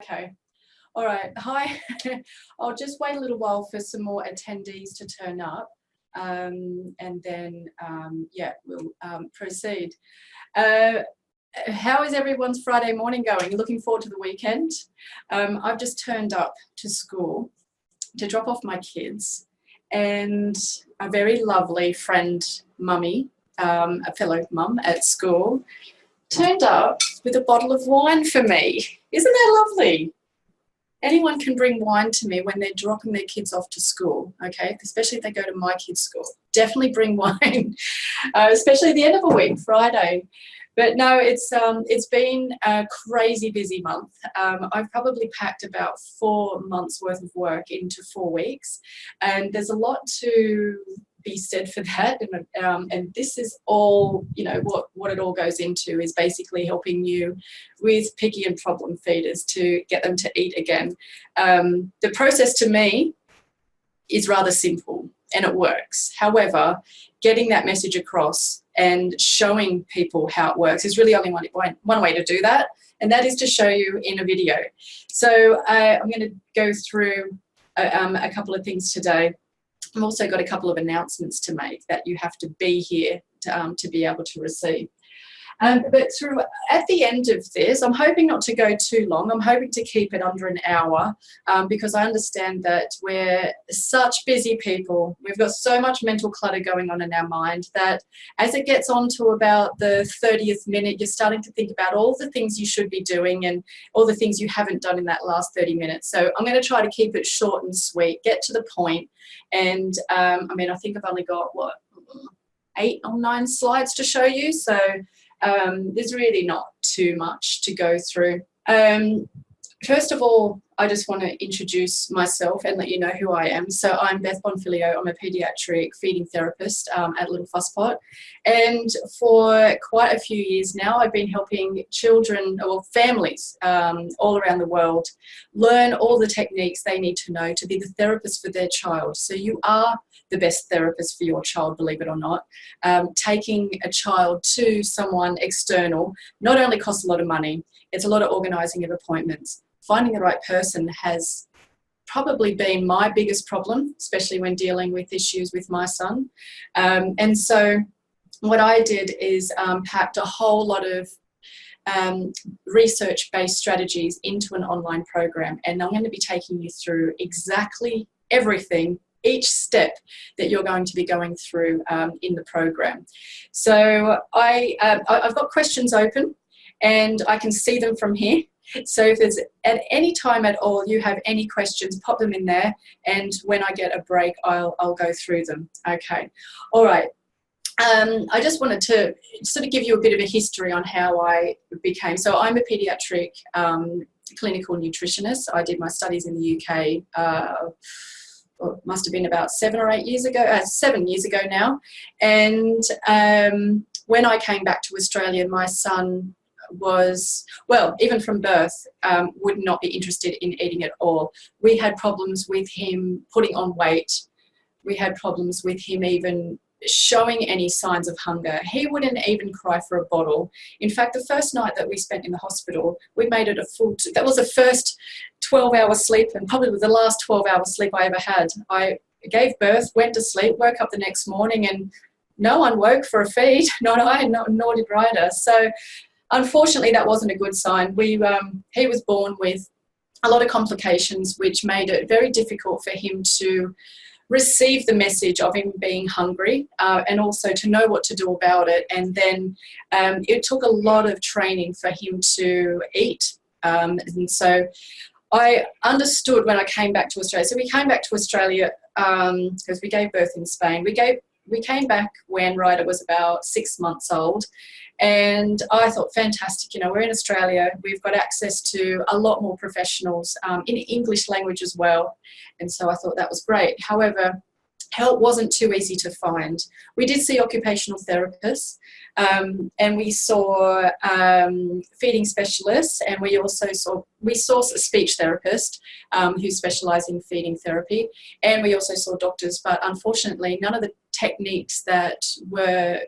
Okay. All right. Hi. I'll just wait a little while for some more attendees to turn up, and then, yeah, we'll proceed. How is everyone's Friday morning going? Looking forward to the weekend? I've just turned up to school to drop off my kids, and a very lovely friend, mummy, a fellow mum at school, turned up with a bottle of wine for me. Isn't that lovely? Anyone can bring wine to me when they're dropping their kids off to school, okay? Especially if they go to my kids' school. Definitely bring wine, especially at the end of a week, Friday. But no, it's been a crazy busy month. I've probably packed about 4 months worth of work into 4 weeks, and there's a lot to be said for that. And this is all, you know, what it all goes into is basically helping you with picky and problem feeders to get them to eat again. The process to me is rather simple and it works. However, getting that message across and showing people how it works is really only one way to do that, and that is to show you in a video. So I'm going to go through a couple of things today. I've also got a couple of announcements to make that you have to be here to be able to receive. But at the end of this, I'm hoping not to go too long. I'm hoping to keep it under an hour because I understand that we're such busy people. We've got so much mental clutter going on in our mind that as it gets on to about the 30th minute, you're starting to think about all the things you should be doing and all the things you haven't done in that last 30 minutes. So I'm going to try to keep it short and sweet, get to the point. And I mean, I think I've only got, 8 or 9 slides to show you. So there's really not too much to go through. First of all, I just want to introduce myself and let you know who I am. So I'm Beth Bonfilio. I'm a paediatric feeding therapist at Little Fusspot. And for quite a few years now, I've been helping children or families all around the world learn all the techniques they need to know to be the therapist for their child. So you are the best therapist for your child, believe it or not. Taking a child to someone external not only costs a lot of money, it's a lot of organising of appointments. Finding the right person has probably been my biggest problem, especially when dealing with issues with my son. And so what I did is packed a whole lot of research-based strategies into an online program. And I'm going to be taking you through exactly everything, each step that you're going to be going through in the program. So I've got questions open and I can see them from here. So if there's at any time at all you have any questions, pop them in there, and when I get a break I'll go through them. Okay, all right. I just wanted to sort of give you a bit of a history on how I became. So I'm a paediatric clinical nutritionist. I did my studies in the UK it must have been about 7 or 8 years ago, 7 years ago now. And when I came back to Australia, my son was, well, even from birth, would not be interested in eating at all. We had problems with him putting on weight. We had problems with him even showing any signs of hunger. He wouldn't even cry for a bottle. In fact, the first night that we spent in the hospital, we made it a full, that was the first 12-hour sleep and probably the last 12-hour sleep I ever had. I gave birth, went to sleep, woke up the next morning and no one woke for a feed, not I, nor did Ryder. So unfortunately, that wasn't a good sign. He was born with a lot of complications, which made it very difficult for him to receive the message of him being hungry and also to know what to do about it. And then it took a lot of training for him to eat. And so I understood when I came back to Australia. So we came back to Australia because we gave birth in Spain. We came back when Ryder was about 6 months old. And I thought, fantastic, you know, we're in Australia, we've got access to a lot more professionals in English language as well. And so I thought that was great. However, help wasn't too easy to find. We did see occupational therapists and we saw feeding specialists, and we also saw a speech therapist who specialised in feeding therapy, and we also saw doctors, but unfortunately none of the techniques that were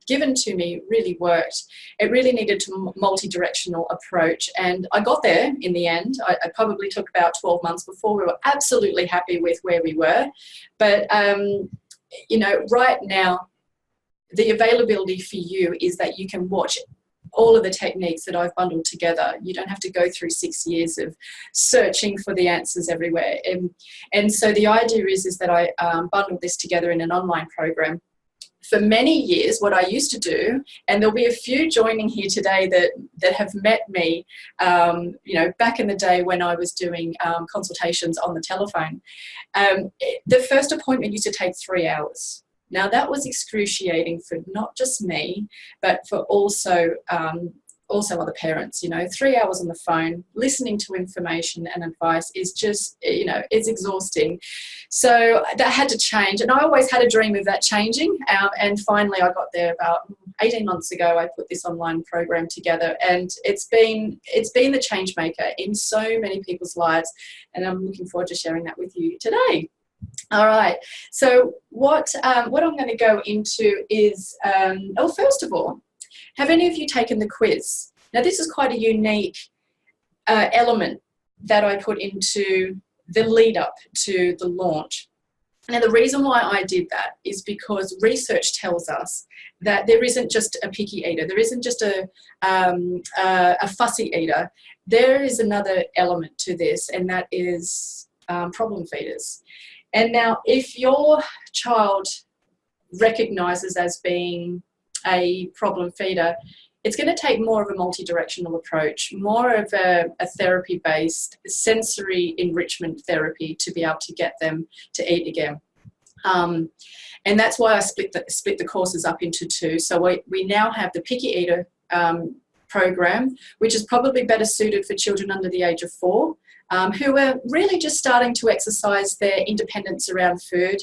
given to me really worked. It really needed a multi-directional approach, and I got there in the end. I probably took about 12 months before we were absolutely happy with where we were. But, you know, right now, the availability for you is that you can watch all of the techniques that I've bundled together. You don't have to go through 6 years of searching for the answers everywhere. And so the idea is that I bundled this together in an online program. For many years, what I used to do, and there'll be a few joining here today that have met me, you know, back in the day when I was doing consultations on the telephone. The first appointment used to take 3 hours. Now, that was excruciating for not just me, but for also other parents. You know, 3 hours on the phone, listening to information and advice is just, you know, it's exhausting. So that had to change. And I always had a dream of that changing. And finally, I got there about 18 months ago. I put this online program together, and it's been the change maker in so many people's lives. And I'm looking forward to sharing that with you today. All right, so what I'm going to go into is, first of all, have any of you taken the quiz? Now, this is quite a unique element that I put into the lead up to the launch. Now, the reason why I did that is because research tells us that there isn't just a picky eater, there isn't just a fussy eater. There is another element to this, and that is problem feeders. And now, if your child recognises as being a problem feeder, it's going to take more of a multi-directional approach, more of a therapy-based sensory enrichment therapy to be able to get them to eat again. And that's why I split the courses up into 2. So we now have the picky eater program, which is probably better suited for children under the age of 4. Who are really just starting to exercise their independence around food.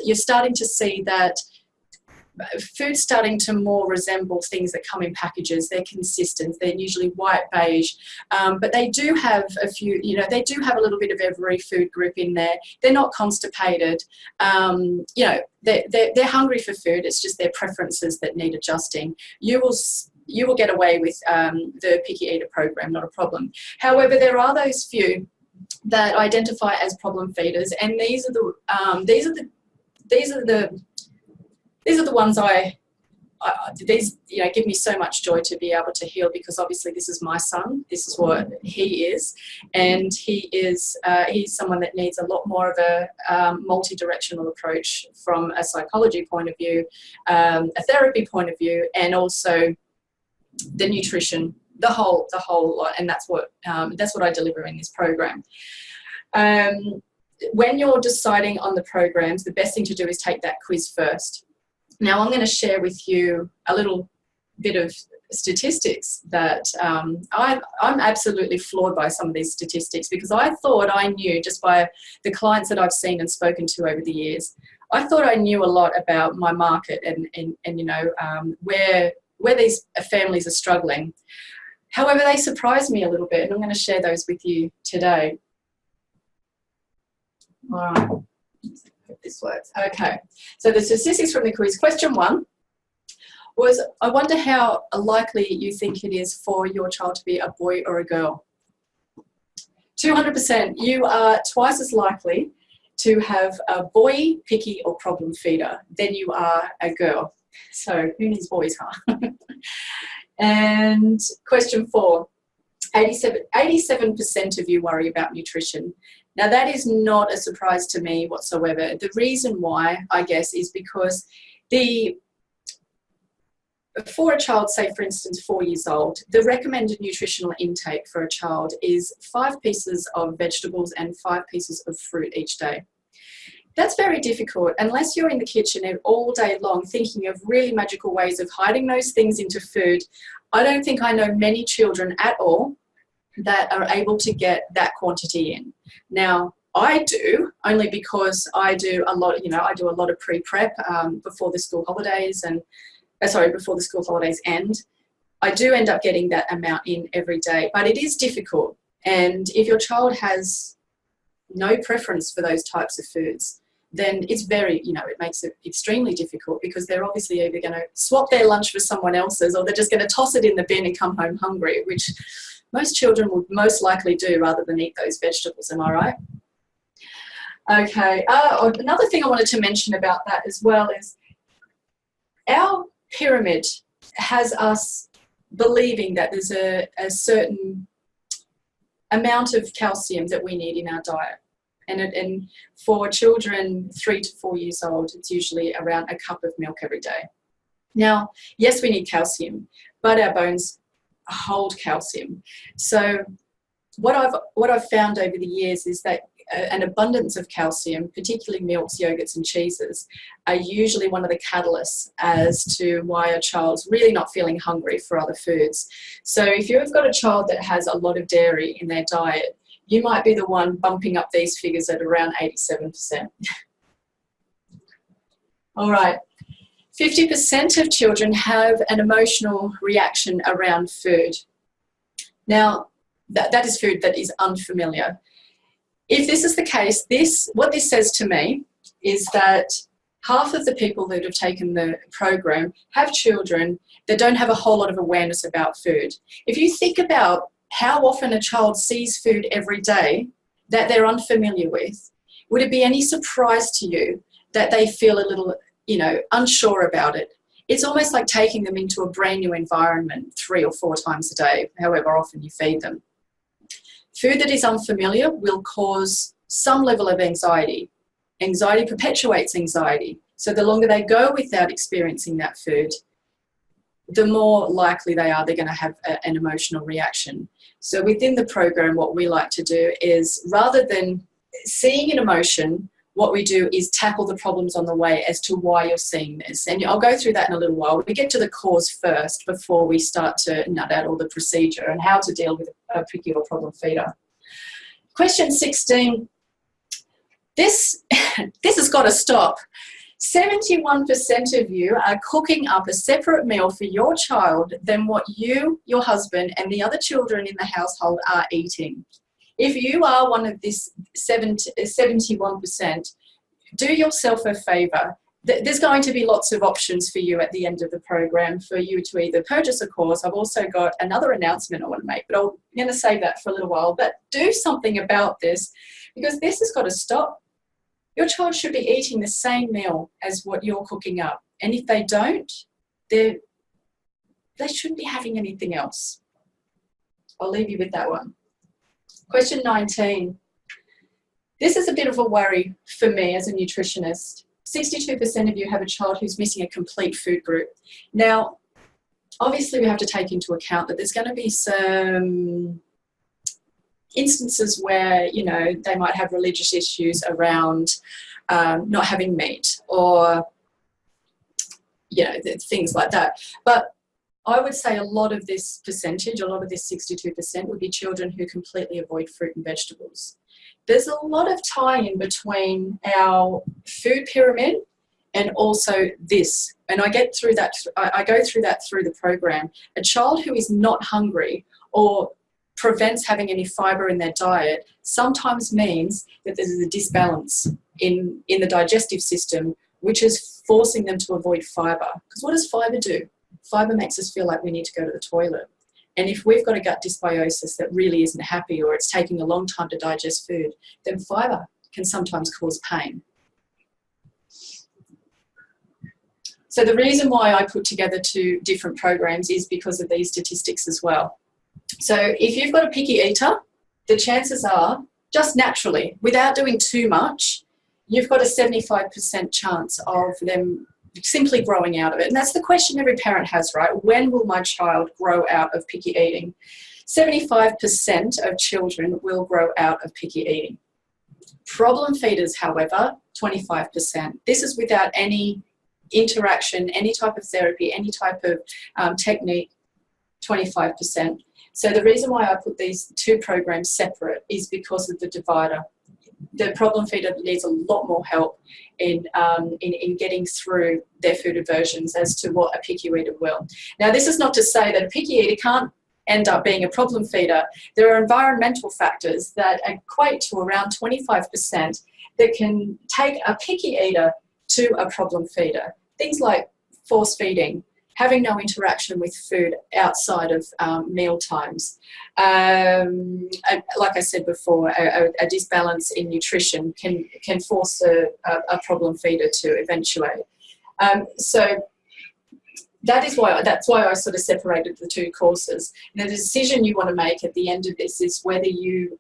You're starting to see that food's starting to more resemble things that come in packages. They're consistent. They're usually white beige, but they do have a few, you know, they do have a little bit of every food group in there. They're not constipated. You know, they're hungry for food. It's just their preferences that need adjusting. You will get away with the Picky Eater program, not a problem. However, there are those few that identify as problem feeders, and these are the ones these, you know, give me so much joy to be able to heal, because obviously this is my son. This is what he is, and he's someone that needs a lot more of a multi-directional approach from a psychology point of view, a therapy point of view, and also the nutrition, the whole lot, and that's what I deliver in this program. When you're deciding on the programs, the best thing to do is take that quiz first. Now, I'm going to share with you a little bit of statistics that I'm absolutely floored by some of these statistics, because I thought I knew, just by the clients that I've seen and spoken to over the years, I thought I knew a lot about my market and you know, where these families are struggling. However, they surprised me a little bit, and I'm going to share those with you today. All right, hope this works. Okay, so the statistics from the quiz. Question 1 was, I wonder how likely you think it is for your child to be a boy or a girl. 200%. You are twice as likely to have a boy, picky, or problem feeder than you are a girl. So who needs boys, huh? And question 4, 87% of you worry about nutrition. Now, that is not a surprise to me whatsoever. The reason why, I guess, is because for a child, say for instance 4 years old, the recommended nutritional intake for a child is 5 pieces of vegetables and 5 pieces of fruit each day. That's very difficult unless you're in the kitchen all day long thinking of really magical ways of hiding those things into food. I don't think I know many children at all that are able to get that quantity in. Now, I do, only because I do a lot, you know, I do a lot of pre-prep before the school holidays before the school holidays end. I do end up getting that amount in every day, but it is difficult. And if your child has no preference for those types of foods, then it's very, it makes it extremely difficult, because they're obviously either going to swap their lunch for someone else's, or they're just going to toss it in the bin and come home hungry, which most children would most likely do rather than eat those vegetables. Am I right? Okay. Another thing I wanted to mention about that as well is our pyramid has us believing that there's a certain amount of calcium that we need in our diet. And for children 3 to 4 years old, it's usually around a cup of milk every day. Now, yes, we need calcium, but our bones hold calcium. So what I've found over the years is that an abundance of calcium, particularly milks, yogurts and cheeses, are usually one of the catalysts as to why a child's really not feeling hungry for other foods. So if you've got a child that has a lot of dairy in their diet, you might be the one bumping up these figures at around 87%. All right. 50% of children have an emotional reaction around food. Now, that is food that is unfamiliar. If this is the case, what this says to me is that half of the people that have taken the program have children that don't have a whole lot of awareness about food. If you think about how often a child sees food every day that they're unfamiliar with, would it be any surprise to you that they feel a little, unsure about it? It's almost like taking them into a brand new environment 3 or 4 times a day, however often you feed them. Food that is unfamiliar will cause some level of anxiety. Anxiety perpetuates anxiety. So the longer they go without experiencing that food, the more likely they're going to have an emotional reaction. So within the program, what we like to do is, rather than seeing an emotion, what we do is tackle the problems on the way as to why you're seeing this. And I'll go through that in a little while. We get to the cause first before we start to nut out all the procedure and how to deal with a picky or problem feeder. Question 16. This has got to stop. 71% of you are cooking up a separate meal for your child than what you, your husband, and the other children in the household are eating. If you are one of this 71%, do yourself a favour. There's going to be lots of options for you at the end of the program for you to either purchase a course. I've also got another announcement I want to make, but I'm going to save that for a little while. But do something about this, because this has got to stop. Your child should be eating the same meal as what you're cooking up. And if they don't, they shouldn't be having anything else. I'll leave you with that one. Question 19. This is a bit of a worry for me as a nutritionist. 62% of you have a child who's missing a complete food group. Now, obviously we have to take into account that there's going to be some instances where, they might have religious issues around not having meat or, things like that. But I would say a lot of this percentage, a lot of this 62% would be children who completely avoid fruit and vegetables. There's a lot of tie-in between our food pyramid and also this. And I go through that through the program. A child who is not hungry or prevents having any fibre in their diet sometimes means that there's a disbalance in the digestive system, which is forcing them to avoid fibre. Because what does fibre do? Fibre makes us feel like we need to go to the toilet. And if we've got a gut dysbiosis that really isn't happy, or it's taking a long time to digest food, then fibre can sometimes cause pain. So the reason why I put together 2 different programs is because of these statistics as well. So if you've got a picky eater, the chances are, just naturally, without doing too much, you've got a 75% chance of them simply growing out of it. And that's the question every parent has, right? When will my child grow out of picky eating? 75% of children will grow out of picky eating. Problem feeders, however, 25%. This is without any interaction, any type of therapy, any type of technique, 25%. So the reason why I put these 2 programs separate is because of the divider. The problem feeder needs a lot more help in getting through their food aversions as to what a picky eater will. Now, this is not to say that a picky eater can't end up being a problem feeder, there are environmental factors that equate to around 25% that can take a picky eater to a problem feeder. Things like force feeding, having no interaction with food outside of meal times. Like I said before, a disbalance in nutrition can force a problem feeder to eventuate. So that's why I sort of separated the two courses. Now, the decision you want to make at the end of this is whether you've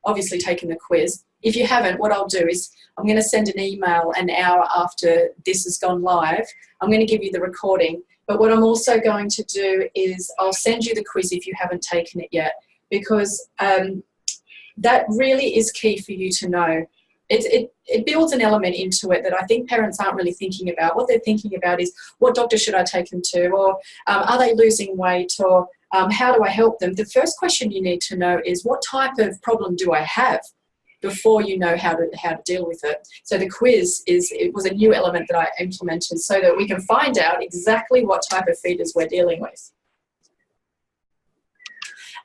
obviously taken the quiz. If you haven't, what I'll do is I'm going to send an email an hour after this has gone live. I'm going to give you the recording. But what I'm also going to do is I'll send you the quiz if you haven't taken it yet, because that really is key for you to know. It builds an element into it that I think parents aren't really thinking about. What they're thinking about is, what doctor should I take them to? Or are they losing weight? Or how do I help them? The first question you need to know is, what type of problem do I have, before you know how to deal with it. So the quiz was a new element that I implemented so that we can find out exactly what type of feeders we're dealing with.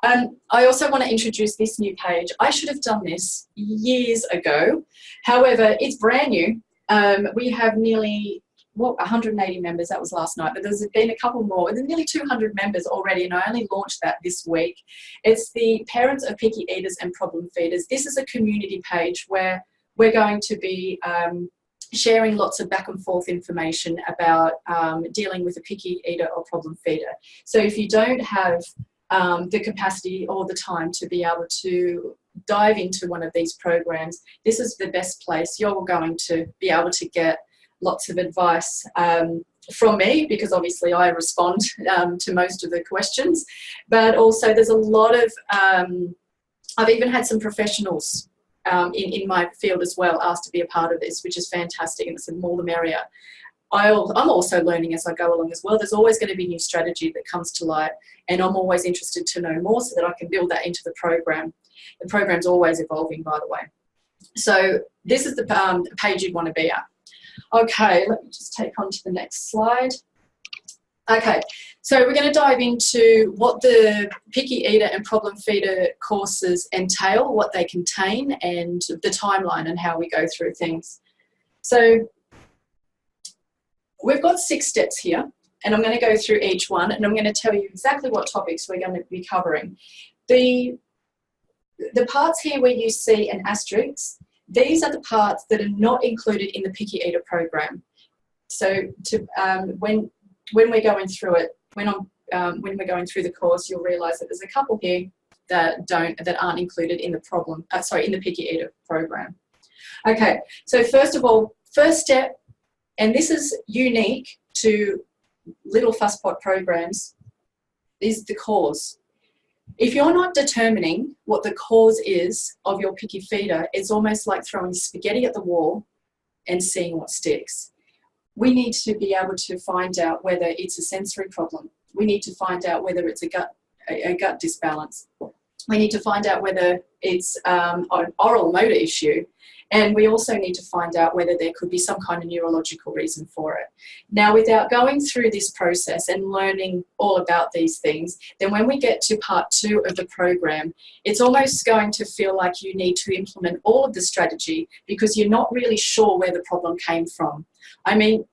I also want to introduce this new page. I should have done this years ago. However, it's brand new. We have nearly 180 members. That was last night, but there's been a couple more. There's nearly 200 members already, and I only launched that this week. It's the Parents of Picky Eaters and Problem Feeders. This is a community page where we're going to be sharing lots of back and forth information about dealing with a picky eater or problem feeder. So if you don't have the capacity or the time to be able to dive into one of these programs, this is the best place. You're going to be able to get lots of advice from me, because obviously I respond to most of the questions, but also there's a lot of, I've even had some professionals in my field as well asked to be a part of this, which is fantastic, and it's the more the merrier. I'm also learning as I go along as well. There's always going to be new strategy that comes to light, and I'm always interested to know more so that I can build that into the program. The program's always evolving, by the way. So this is the page you'd want to be at. Okay, let me just take on to the next slide. Okay, so we're going to dive into what the Picky Eater and Problem Feeder courses entail, what they contain, and the timeline and how we go through things. So we've got 6 steps here, and I'm going to go through each one, and I'm going to tell you exactly what topics we're going to be covering. The parts here where you see an asterisk, these are the parts that are not included in the Picky Eater program. So when we're going through it, when we're going through the course, you'll realise that there's a couple here that aren't included in the in the Picky Eater program. Okay, so first of all, first step, and this is unique to Little Fusspot programs, is the cause. If you're not determining what the cause is of your picky feeder, it's almost like throwing spaghetti at the wall and seeing what sticks. We need to be able to find out whether it's a sensory problem. We need to find out whether it's a gut disbalance. We need to find out whether it's an oral motor issue. And we also need to find out whether there could be some kind of neurological reason for it. Now, without going through this process and learning all about these things, then when we get to part 2 of the program, it's almost going to feel like you need to implement all of the strategy because you're not really sure where the problem came from. I mean,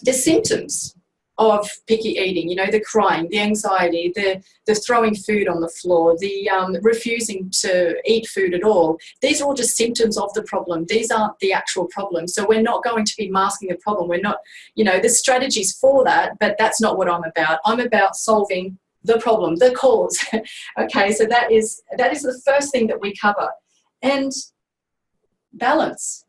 the symptoms of picky eating, you know, the crying, the anxiety, the throwing food on the floor, the refusing to eat food at all. These are all just symptoms of the problem. These aren't the actual problem. So we're not going to be masking the problem. We're not, you know, there's strategies for that, but that's not what I'm about. I'm about solving the problem, the cause. Okay, so that is the first thing that we cover. And balance.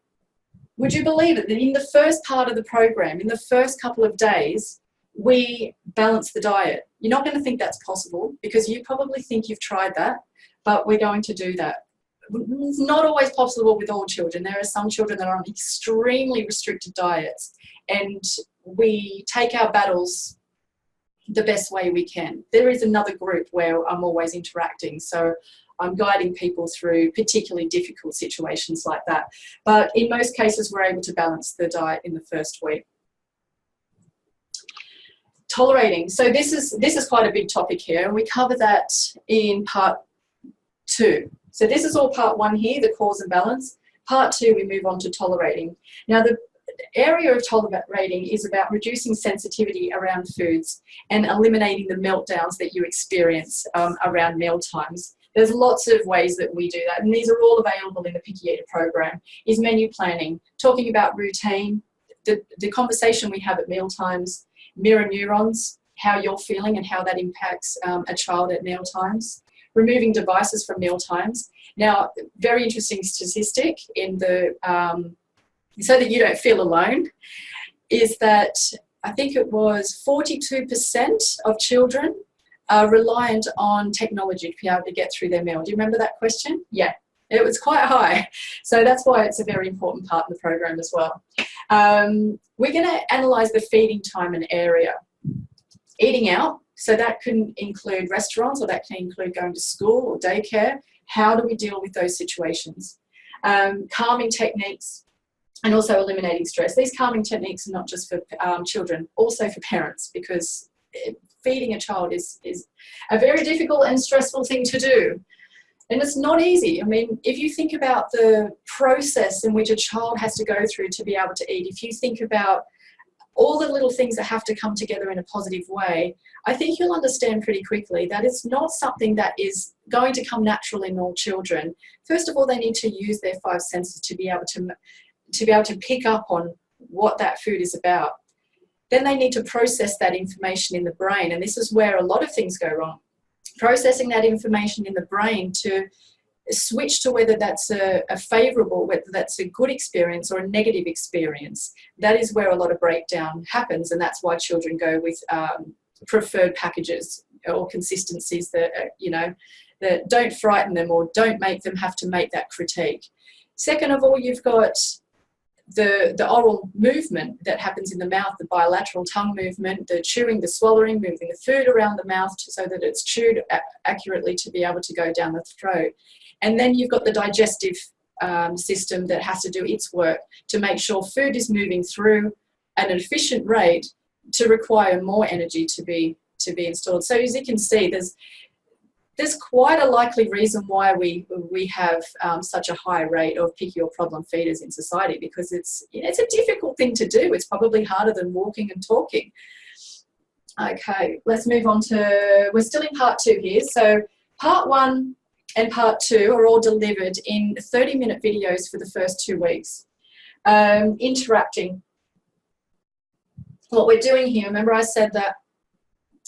Would you believe it that in the first part of the program, in the first couple of days, we balance the diet? You're not going to think that's possible because you probably think you've tried that, but we're going to do that. It's not always possible with all children. There are some children that are on extremely restricted diets, and we take our battles the best way we can. There is another group where I'm always interacting, so I'm guiding people through particularly difficult situations like that. But in most cases, we're able to balance the diet in the first week. Tolerating. So this is quite a big topic here, and we cover that in part 2. So this is all part 1 here, the cause and balance. Part 2, we move on to tolerating. Now, the area of tolerating is about reducing sensitivity around foods and eliminating the meltdowns that you experience around meal times. There's lots of ways that we do that, and these are all available in the Picky Eater program. Is menu planning, talking about routine, the conversation we have at meal times, mirror neurons, how you're feeling and how that impacts a child at meal times, removing devices from meal times. Now, very interesting statistic in the so that you don't feel alone, is that I think it was 42% of children are reliant on technology to be able to get through their meal. Do you remember that question? Yeah, it was quite high. So that's why it's a very important part of the program as well. We're going to analyse the feeding time and area. Eating out, so that can include restaurants, or that can include going to school or daycare. How do we deal with those situations? Calming techniques, and also eliminating stress. These calming techniques are not just for children, also for parents, because feeding a child is a very difficult and stressful thing to do. And it's not easy. I mean, if you think about the process in which a child has to go through to be able to eat, if you think about all the little things that have to come together in a positive way, I think you'll understand pretty quickly that it's not something that is going to come naturally in all children. First of all, they need to use their 5 senses to be able to pick up on what that food is about. Then they need to process that information in the brain, and this is where a lot of things go wrong. Processing that information in the brain to switch to whether that's a favourable, whether that's a good experience or a negative experience. That is where a lot of breakdown happens, and that's why children go with preferred packages or consistencies that, that don't frighten them or don't make them have to make that critique. Second of all, you've got the oral movement that happens in the mouth, the bilateral tongue movement, the chewing, the swallowing, moving the food around the mouth so that it's chewed accurately to be able to go down the throat. And then you've got the digestive system that has to do its work to make sure food is moving through at an efficient rate to require more energy to be installed. So as you can see, there's quite a likely reason why we have such a high rate of picky or problem feeders in society, because it's a difficult thing to do. It's probably harder than walking and talking. Okay, let's move on to, we're still in part 2 here. So part 1 and part 2 are all delivered in 30-minute videos for the first 2 weeks. Interacting. What we're doing here, remember I said that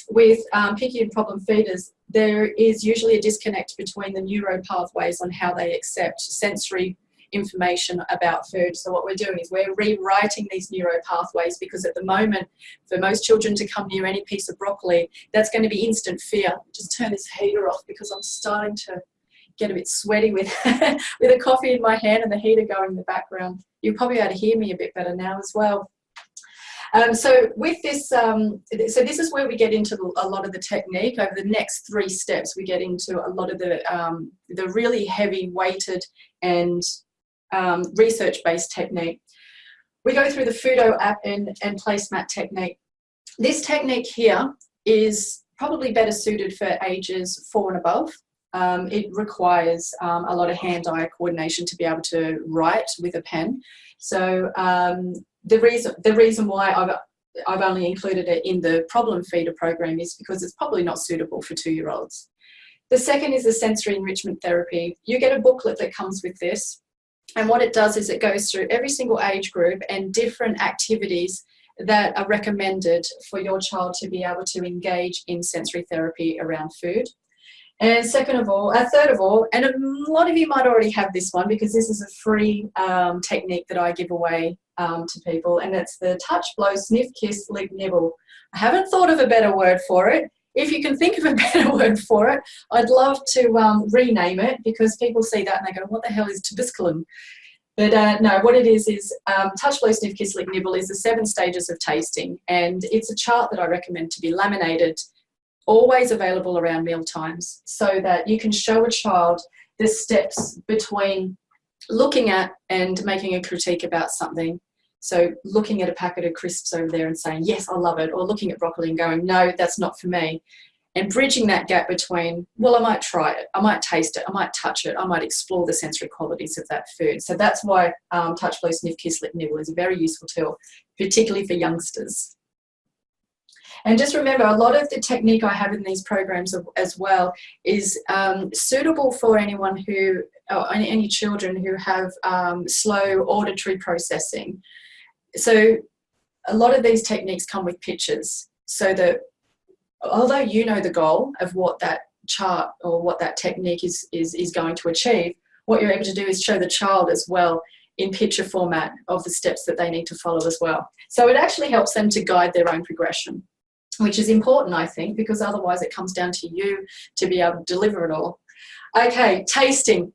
with picky and problem feeders, there is usually a disconnect between the neuro pathways on how they accept sensory information about food. So what we're doing is we're rewriting these neuro pathways, because at the moment, for most children to come near any piece of broccoli, that's going to be instant fear. Just turn this heater off because I'm starting to get a bit sweaty with with a coffee in my hand and the heater going in the background. You'll probably be able to hear me a bit better now as well. So with this, so this is where we get into a lot of the technique. Over the next 3 steps, we get into a lot of the really heavy weighted and research-based technique. We go through the Fudo app and placemat technique. This technique here is probably better suited for ages 4 and above. It requires a lot of hand-eye coordination to be able to write with a pen. So the reason why I've only included it in the problem feeder program is because it's probably not suitable for 2-year-olds. The second is the sensory enrichment therapy. You get a booklet that comes with this, and what it does is it goes through every single age group and different activities that are recommended for your child to be able to engage in sensory therapy around food. And third of all, and a lot of you might already have this one because this is a free technique that I give away to people, and it's the touch, blow, sniff, kiss, lick, nibble. I haven't thought of a better word for it. If you can think of a better word for it, I'd love to rename it, because people see that and they go, what the hell is tobisculum? But no, what it is touch, blow, sniff, kiss, lick, nibble is the 7 stages of tasting, and it's a chart that I recommend to be laminated, always available around meal times, so that you can show a child the steps between looking at and making a critique about something, So looking at a packet of crisps over there and saying, yes, I love it, or looking at broccoli and going, no, that's not for me. And bridging that gap between, well, I might try it, I might taste it, I might touch it, I might explore the sensory qualities of that food. So that's why Touch, Blow, Sniff, Kiss, Lip, Nibble is a very useful tool, particularly for youngsters. And just remember, a lot of the technique I have in these programs as well is suitable for anyone who, or any children who have slow auditory processing. So a lot of these techniques come with pictures, so that although you know the goal of what that chart or what that technique is going to achieve, what you're able to do is show the child as well in picture format of the steps that they need to follow as well. So it actually helps them to guide their own progression, which is important, I think, because otherwise it comes down to you to be able to deliver it all. Okay, tasting.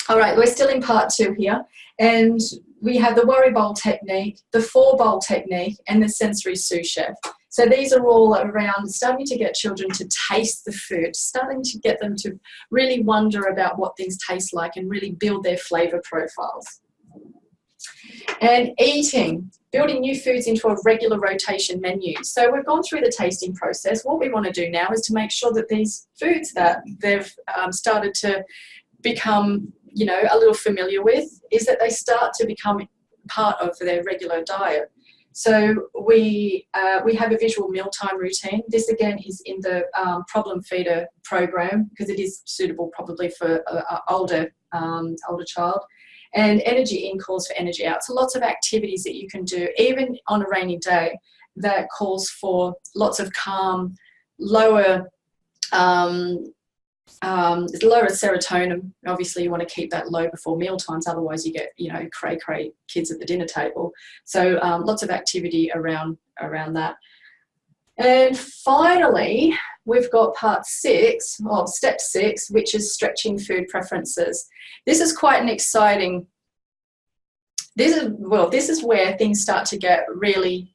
All right, we're still in part 2 here, and we have the worry bowl technique, the 4-bowl technique, and the sensory sous chef. So these are all around starting to get children to taste the food, starting to get them to really wonder about what things taste like and really build their flavour profiles. And eating, building new foods into a regular rotation menu. So we've gone through the tasting process. What we want to do now is to make sure that these foods that they've started to become, you know, a little familiar with, is that they start to become part of their regular diet. So we have a visual mealtime routine. This again is in the problem feeder program, because it is suitable probably for an older child. And energy in calls for energy out. So lots of activities that you can do, even on a rainy day, that calls for lots of calm, lower serotonin. Obviously, you want to keep that low before meal times, otherwise you get, you know, cray kids at the dinner table. So lots of activity around that. And finally, we've got part 6, or step 6, which is stretching food preferences. This is quite an exciting, this is where things start to get really,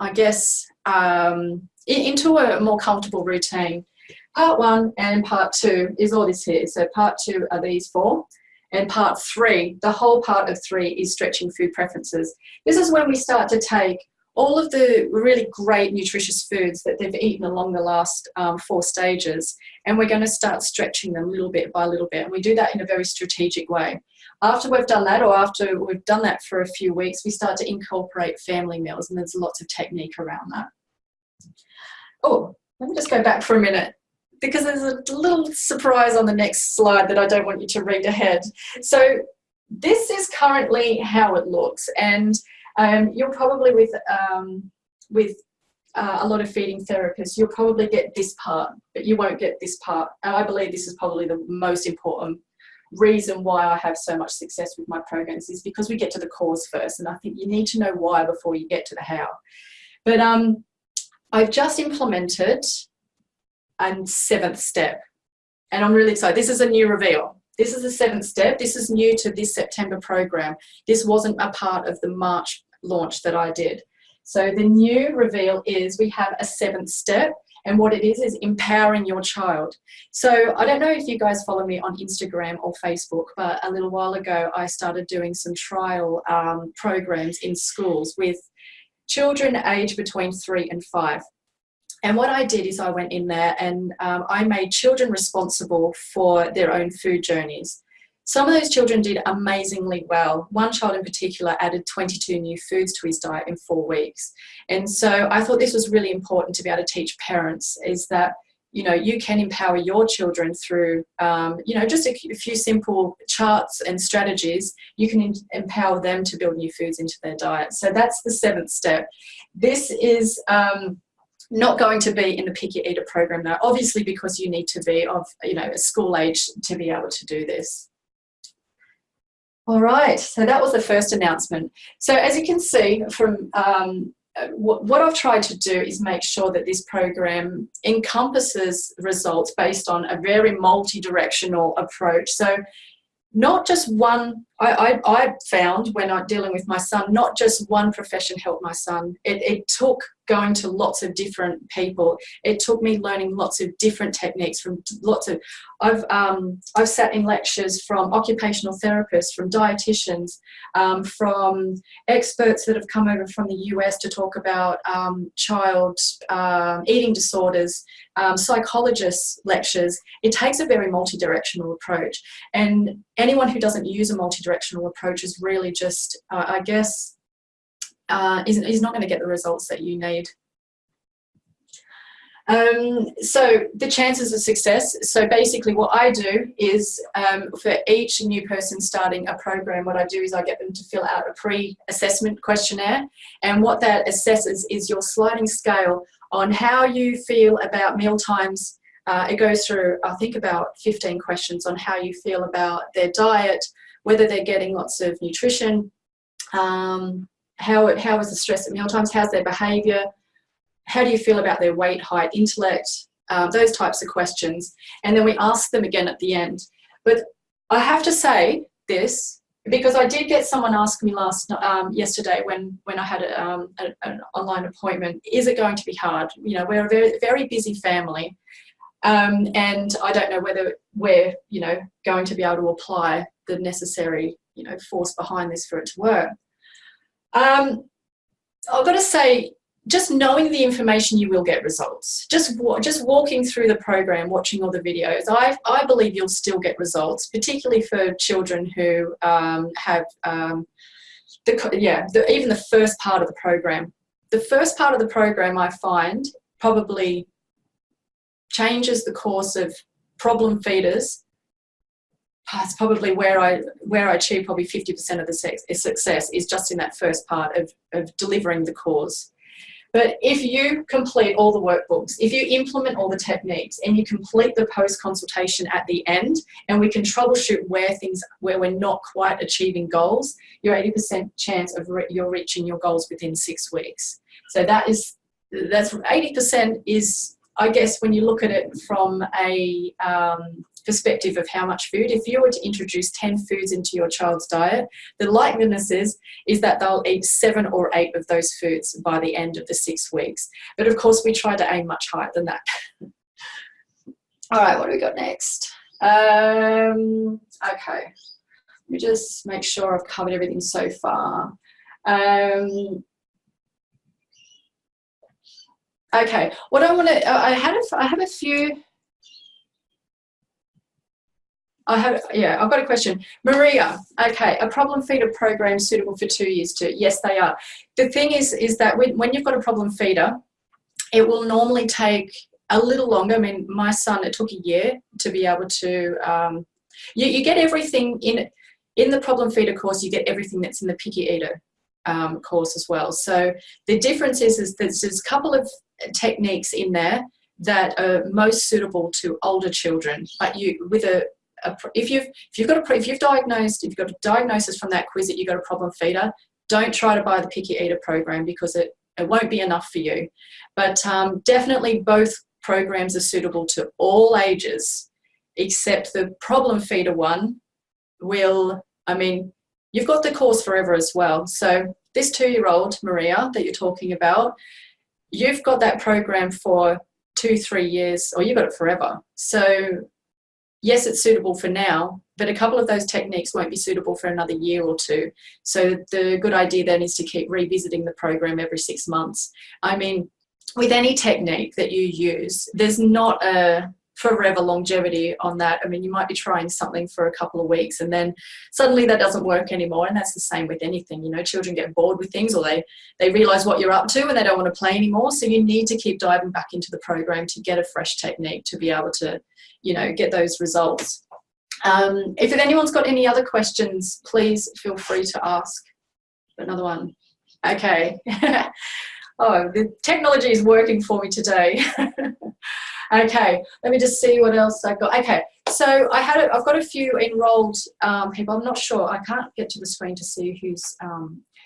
I guess, into a more comfortable routine. Part 1 and part 2 is all this here. So part 2 are these 4. And part 3, the whole part of 3 is stretching food preferences. This is when we start to take all of the really great nutritious foods that they've eaten along the last 4 stages, and we're going to start stretching them little bit by little bit. And we do that in a very strategic way. After we've done that, or after we've done that for a few weeks, we start to incorporate family meals, and there's lots of technique around that. Oh, let me just go back for a minute, because there's a little surprise on the next slide that I don't want you to read ahead. So this is currently how it looks, and you'll probably, with a lot of feeding therapists, you'll probably get this part, but you won't get this part. And I believe this is probably the most important reason why I have so much success with my programs, is because we get to the cause first, and I think you need to know why before you get to the how. But I've just implemented a 7th step, and I'm really excited. This is a new reveal. This is the 7th step. This is new to this September program. This wasn't a part of the March launch that I did. So the new reveal is we have a 7th step, and what it is empowering your child. So I don't know if you guys follow me on Instagram or Facebook, but a little while ago I started doing some trial programs in schools with children aged between 3 and 5. And what I did is I went in there and I made children responsible for their own food journeys. Some of those children did amazingly well. One child in particular added 22 new foods to his diet in 4 weeks. And so I thought this was really important to be able to teach parents, is that, you know, you can empower your children through, you know, just a few simple charts and strategies. You can empower them to build new foods into their diet. So that's the 7th step. This is not going to be in the Pick Your Eater program now, obviously, because you need to be of, you know, a school age to be able to do this. All right, so that was the first announcement. So as you can see from what I've tried to do is make sure that this program encompasses results based on a very multi-directional approach. So not just one, I found when I'm dealing with my son, not just one profession helped my son. It took going to lots of different people. It took me learning lots of different techniques from lots of, I've sat in lectures from occupational therapists, from dietitians, from experts that have come over from the US to talk about child eating disorders, psychologists' lectures. It takes a very multidirectional approach, and anyone who doesn't use a multidirectional approach is really just, I guess, is not going to get the results that you need. So the chances of success. So basically what I do is for each new person starting a program, what I do is I get them to fill out a pre-assessment questionnaire, and what that assesses is your sliding scale on how you feel about meal times. It goes through, I think, about 15 questions on how you feel about their diet, whether they're getting lots of nutrition, how is the stress at mealtimes, how's their behaviour, how do you feel about their weight, height, intellect, those types of questions. And then we ask them again at the end. But I have to say this, because I did get someone ask me yesterday when I had an online appointment, is it going to be hard? You know, we're a very, very busy family, and I don't know whether we're, you know, going to be able to apply the necessary, you know, force behind this for it to work. I've got to say, just knowing the information, you will get results. Just walking through the program, watching all the videos, I believe you'll still get results, particularly for children who have even the first part of the program. The first part of the program, I find, probably changes the course of problem feeders. It's probably where I achieve probably 50% of the success is just in that first part of delivering the cause. But if you complete all the workbooks, if you implement all the techniques, and you complete the post-consultation at the end, and we can troubleshoot where we're not quite achieving goals, you're 80% chance of you're reaching your goals within 6 weeks. So that's 80% is, I guess, when you look at it from a perspective of how much food, if you were to introduce 10 foods into your child's diet, the likeliness is that they'll eat 7 or 8 of those foods by the end of the 6 weeks. But of course, we try to aim much higher than that. All right, what do we got next? Okay, let me just make sure I've covered everything so far. Okay, what I want to, I have a few. I've got a question. Maria, okay, a problem feeder program suitable for 2 years too? Yes, they are. The thing is that when you've got a problem feeder, it will normally take a little longer. I mean, my son, it took a year to be able to, you get everything in the problem feeder course, you get everything that's in the picky eater course as well. So the difference is that there's a couple of techniques in there that are most suitable to older children, but if you've got a diagnosis from that quiz that you've got a problem feeder, don't try to buy the picky eater program, because it won't be enough for you. But definitely both programs are suitable to all ages, except the problem feeder one will, I mean, you've got the course forever as well. So this 2-year-old, Maria, that you're talking about, you've got that program for 2-3 years, or you've got it forever. So yes, it's suitable for now, but a couple of those techniques won't be suitable for another year or 2. So the good idea then is to keep revisiting the program every 6 months. I mean, with any technique that you use, there's not a forever longevity on that. I mean, you might be trying something for a couple of weeks and then suddenly that doesn't work anymore. And that's the same with anything. You know, children get bored with things, or they realize what you're up to and they don't want to play anymore. So you need to keep diving back into the program to get a fresh technique to be able to, you know, get those results. If anyone's got any other questions, please feel free to ask. Another one. Okay. Oh, the technology is working for me today. Okay, let me just see what else I've got. Okay, so I've got a few enrolled people. I'm not sure. I can't get to the screen to see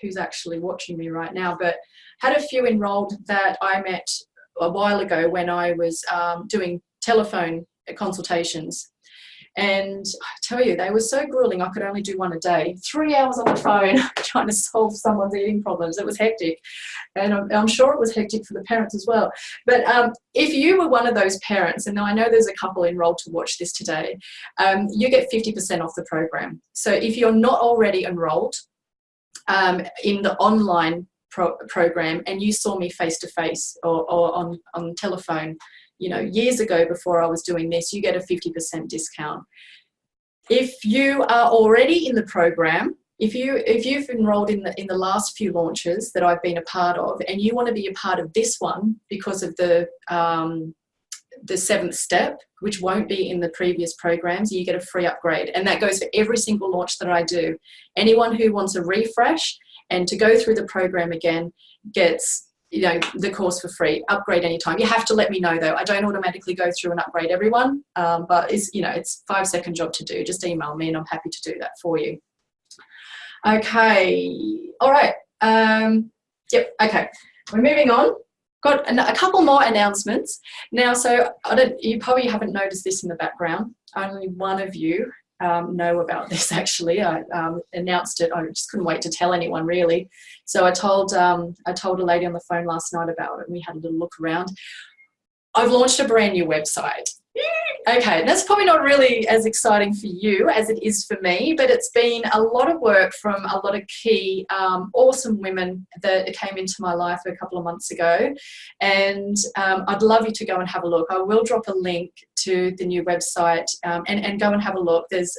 who's actually watching me right now, but had a few enrolled that I met a while ago when I was doing telephone consultations. And tell you, they were so grueling. I could only do one a day. 3 hours on the phone trying to solve someone's eating problems. It was hectic. And I'm sure it was hectic for the parents as well. But if you were one of those parents, and I know there's a couple enrolled to watch this today, you get 50% off the program. So if you're not already enrolled in the online program and you saw me face-to-face or on telephone, you know, years ago before I was doing this, you get a 50% discount. If you are already in the program, if you've enrolled in the last few launches that I've been a part of, and you want to be a part of this one because of the 7th step, which won't be in the previous programs, you get a free upgrade. And that goes for every single launch that I do. Anyone who wants a refresh and to go through the program again gets, you know, the course for free. Upgrade anytime. You have to let me know though. I don't automatically go through and upgrade everyone, but it's, you know, it's a 5-second job to do. Just email me and I'm happy to do that for you. Okay. All right. Yep. Okay. We're moving on. Got a couple more announcements now. So you probably haven't noticed this in the background. Only one of you know about this. Actually, I announced it. I just couldn't wait to tell anyone really. So I told a lady on the phone last night about it, and we had a little look around. I've launched a brand new website. Okay, that's probably not really as exciting for you as it is for me, but it's been a lot of work from a lot of key, awesome women that came into my life a couple of months ago, and I'd love you to go and have a look. I will drop a link to the new website and go and have a look. There's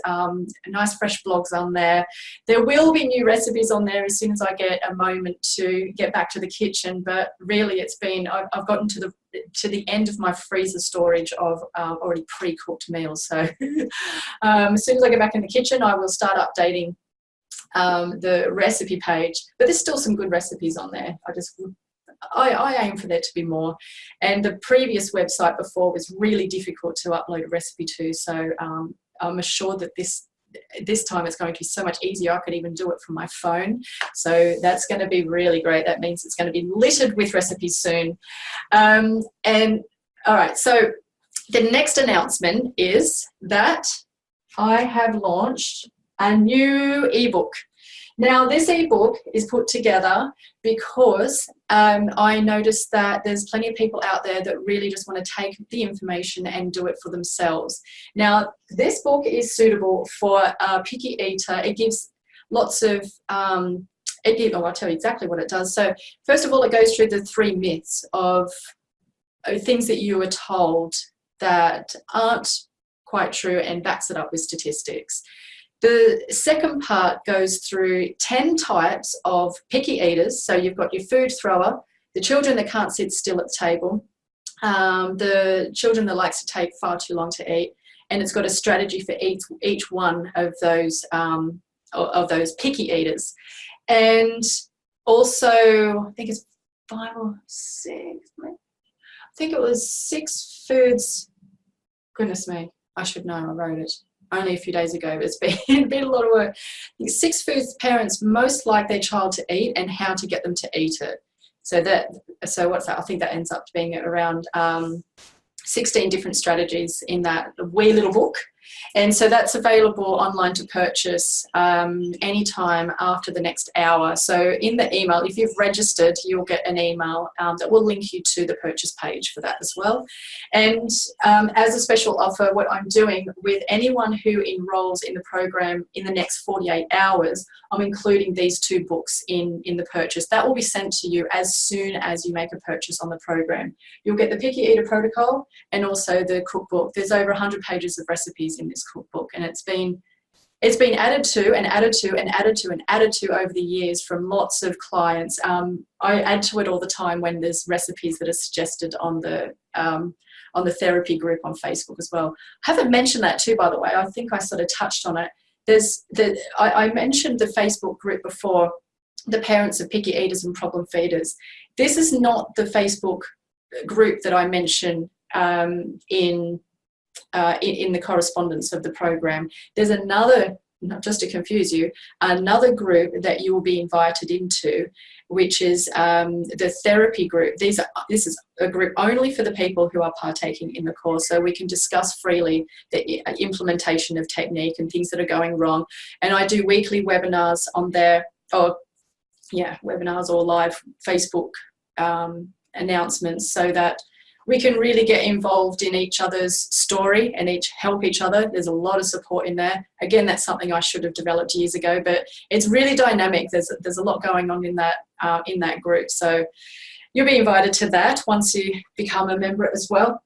nice fresh blogs on there. There will be new recipes on there as soon as I get a moment to get back to the kitchen, but really it's been, I've gotten to the end of my freezer storage of already pre-cooked meals. So as soon as I get back in the kitchen, I will start updating the recipe page, but there's still some good recipes on there. I aim for there to be more. And the previous website before was really difficult to upload a recipe to, so I'm assured that this time it's going to be so much easier. I could even do it from my phone. So that's going to be really great. That means it's going to be littered with recipes soon. And all right, so the next announcement is that I have launched a new ebook. Now, this ebook is put together because I noticed that there's plenty of people out there that really just want to take the information and do it for themselves. Now, this book is suitable for a picky eater. It gives lots of, I'll tell you exactly what it does. So first of all, it goes through the 3 myths of things that you were told that aren't quite true and backs it up with statistics. The second part goes through 10 types of picky eaters. So you've got your food thrower, the children that can't sit still at the table, the children that likes to take far too long to eat, and it's got a strategy for each one of those picky eaters. And also, I think it's 5 or 6, I think it was 6 foods. Goodness me, I should know, I wrote it only a few days ago, but it's been a lot of work. I think 6 foods parents most like their child to eat and how to get them to eat it. So what's that? I think that ends up being around 16 different strategies in that wee little book. And so that's available online to purchase anytime after the next hour. So in the email, if you've registered, you'll get an email that will link you to the purchase page for that as well. And as a special offer, what I'm doing with anyone who enrolls in the program in the next 48 hours, I'm including these 2 books in the purchase. That will be sent to you as soon as you make a purchase on the program. You'll get the Picky Eater Protocol and also the cookbook. There's over 100 pages of recipes in this cookbook, and it's been added to and added to and added to and added to over the years from lots of clients. I add to it all the time when there's recipes that are suggested on the therapy group on Facebook as well. I haven't mentioned that too, by the way. I think I sort of touched on it. I mentioned the Facebook group before, the parents of picky eaters and problem feeders. This is not the Facebook group that I mention in the correspondence of the program. There's another not just to confuse you, another group that you will be invited into, which is the therapy group. This is a group only for the people who are partaking in the course, so we can discuss freely the implementation of technique and things that are going wrong. And I do weekly webinars on there, webinars or live Facebook announcements, so that we can really get involved in each other's story and help each other. There's a lot of support in there. Again, that's something I should have developed years ago, but it's really dynamic. There's a lot going on in that group. So you'll be invited to that once you become a member as well.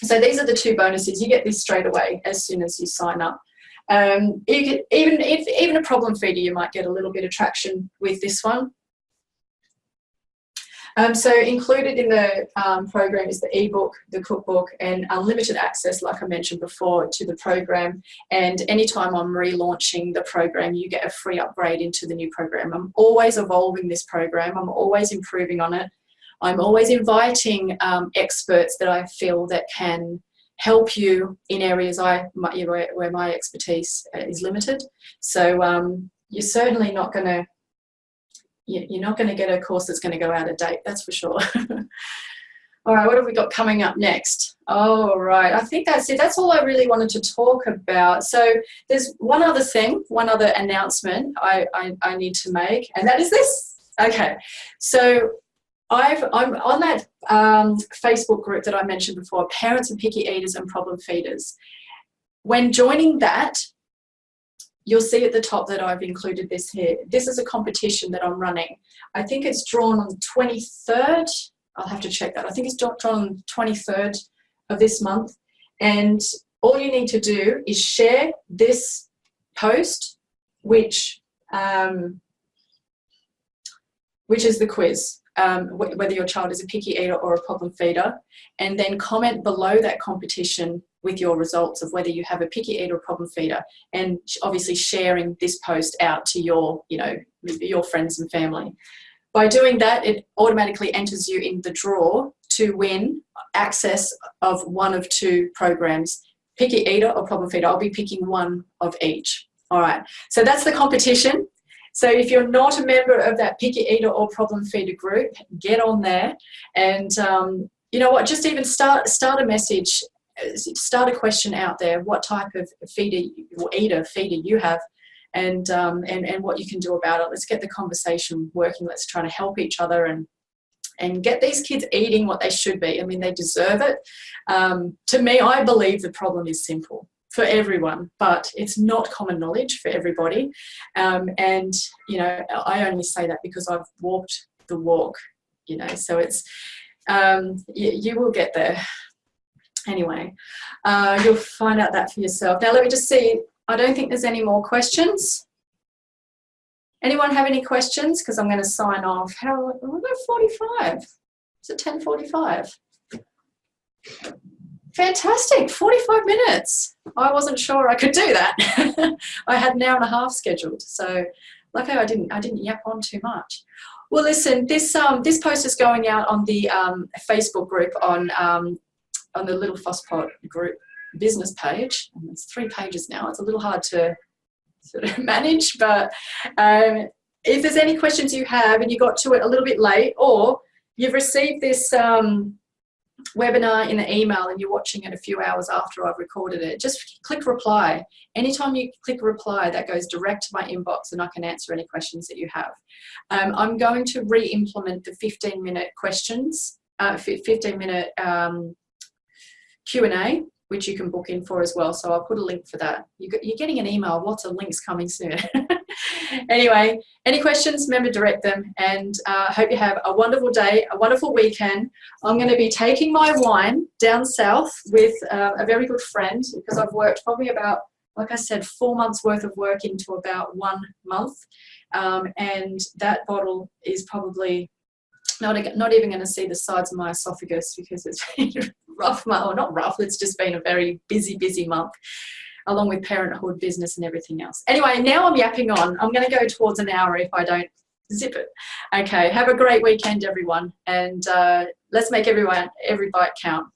So these are the two bonuses. You get this straight away as soon as you sign up. Even a problem feeder, you might get a little bit of traction with this one. So included in the program is the ebook, the cookbook, and unlimited access, like I mentioned before, to the program. And anytime I'm relaunching the program, you get a free upgrade into the new program. I'm always evolving this program. I'm always improving on it. I'm always inviting experts that I feel that can help you in areas where my expertise is limited. So you're certainly not going to you're not going to get a course that's going to go out of date, that's for sure. All right, what have we got coming up next? All right, I think that's it. That's all I really wanted to talk about. So there's one other announcement I need to make, and that is this. Okay, so I'm on that Facebook group that I mentioned before, Parents of Picky Eaters and Problem Feeders. When joining that, you'll see at the top that I've included this here. This is a competition that I'm running. I think it's drawn on the 23rd. I'll have to check that. I think it's drawn on the 23rd of this month. And all you need to do is share this post, which is the quiz, whether your child is a picky eater or a problem feeder, and then comment below that competition with your results of whether you have a picky eater or problem feeder, and obviously sharing this post out to your friends and family. By doing that, it automatically enters you in the draw to win access of one of two programs, picky eater or problem feeder. I'll be picking one of each. All right, so that's the competition. So if you're not a member of that picky eater or problem feeder group, get on there, and you know what, just even start a message, start a question out there, what type of feeder you have, and what you can do about it. Let's get the conversation working. Let's try to help each other and get these kids eating what they should be. I mean, they deserve it. To me, I believe the problem is simple for everyone, but it's not common knowledge for everybody. And, you know, I only say that because I've walked the walk, you know, so it's, you will get there. Anyway, you'll find out that for yourself. Now, let me just see. I don't think there's any more questions. Anyone have any questions? Because I'm going to sign off. We're at 45. Is it 10:45? Fantastic, 45 minutes. I wasn't sure I could do that. I had an hour and a half scheduled, so luckily I didn't yap on too much. Well, listen, this post is going out on the Facebook group on the Little Fusspot group business page. And it's 3 pages now. It's a little hard to sort of manage, but if there's any questions you have and you got to it a little bit late, or you've received this webinar in an email and you're watching it a few hours after I've recorded it, just click reply. Anytime you click reply, that goes direct to my inbox and I can answer any questions that you have. I'm going to re-implement the 15-minute questions, 15-minute Q&A, which you can book in for as well. So I'll put a link for that. You're getting an email, lots of links coming soon. Anyway, any questions, remember, direct them, and I hope you have a wonderful day, a wonderful weekend. I'm going to be taking my wine down south with a very good friend, because I've worked probably about, like I said, 4 months worth of work into about 1 month, and that bottle is probably not even going to see the sides of my esophagus, because it's been rough, or not rough, it's just been a very busy month, along with parenthood, business and everything else. Anyway, now I'm yapping on. I'm going to go towards an hour if I don't zip it. Okay, have a great weekend, everyone, and let's make every bite count.